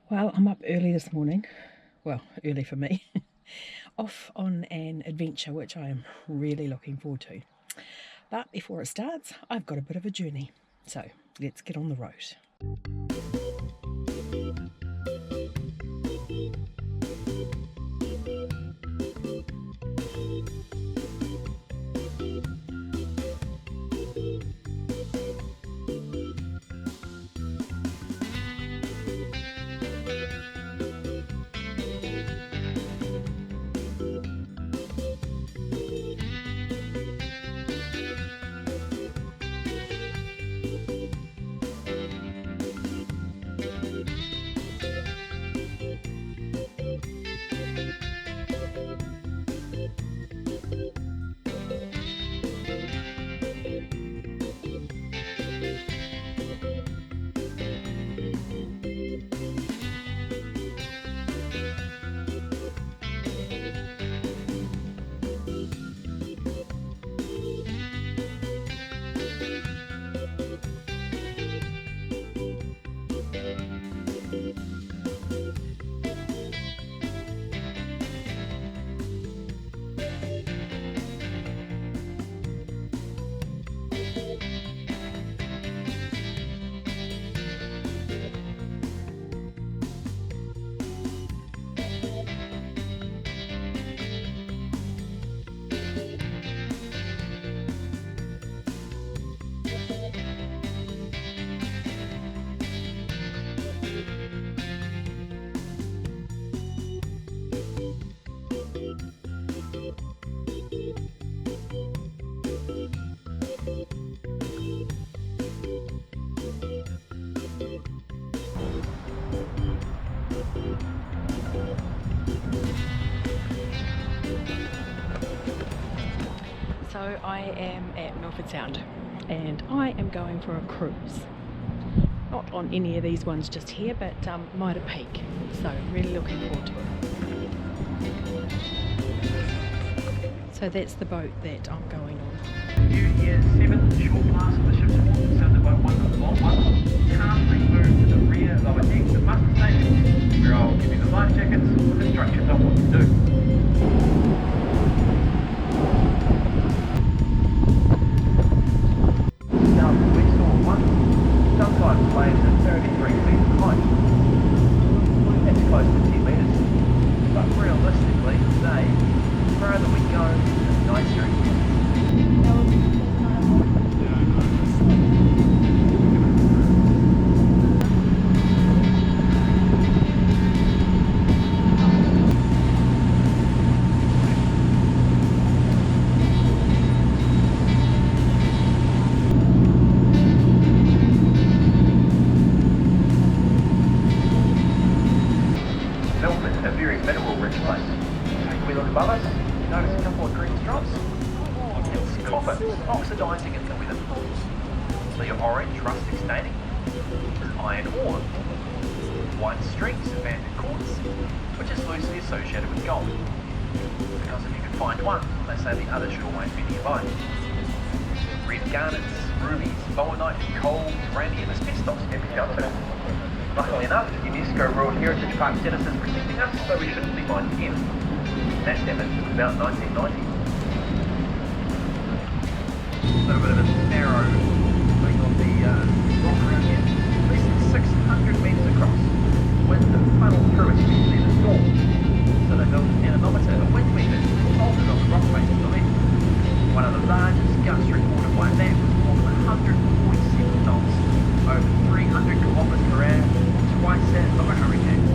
Well, I'm up early this morning. Well, early for me. Off on an adventure which I am really looking forward to. But before it starts, I've got a bit of a journey. So let's get on the road. So I am at Milford Sound and I am going for a cruise. Not on any of these ones just here, but Mitre Peak. So really looking forward to it. So that's the boat that I'm going on. View here 7, short blast of the ship's warp, sounded by 1 long 1. Calmly move to the rear of an exit muster station, where I'll give you the life jackets with instructions on what to do. Waves at 33 metres height. That's close to 10 metres. But realistically, today, the further we go, the nicer it gets. Milford, a very mineral-rich place. When we look above us, notice a couple of green stripes. It's copper oxidising in the weather. So your orange, rustic staining is iron ore. White streaks are banded quartz, which is loosely associated with gold. Because if you can find one, they say the other should always be nearby. Red garnets, rubies, bowenite, coal, uranium, asbestos can be found too. Luckily enough, UNESCO World Heritage Park status is protecting us, so we shouldn't be mined again. That happened in about 1990. A little bit of a narrow thing on the rock around here. Less than 600 metres across. Wind and funnel through especially in the storm. So they built an anemometer, a wind meter, bolted on the rock face to the left. One of the largest gusts recorded by that was more than 147 knots, over 300 kilometres per hour, twice that of a hurricane.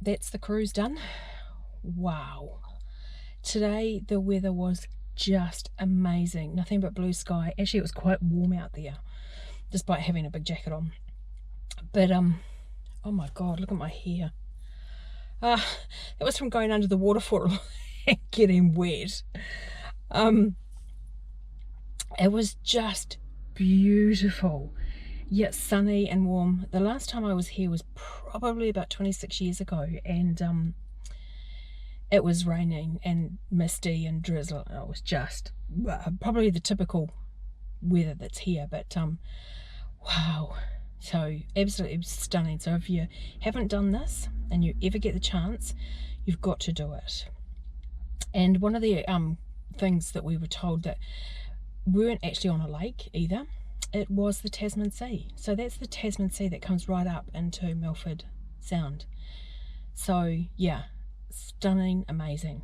that's the cruise done. Wow. Today the weather was just amazing. Nothing but blue sky. Actually, it was quite warm out there, despite having a big jacket on. But, oh my God, look at my hair. That was from going under the waterfall and getting wet. It was just beautiful, yet sunny and warm. The last time I was here was probably about 26 years ago, and it was raining and misty and drizzle. It was just probably the typical weather that's here, but wow, so absolutely stunning. So if you haven't done this and you ever get the chance, you've got to do it. And one of the things that we were told, that we weren't actually on a lake either, it was the Tasman Sea. So that's the Tasman Sea that comes right up into Milford Sound. So yeah, stunning, amazing.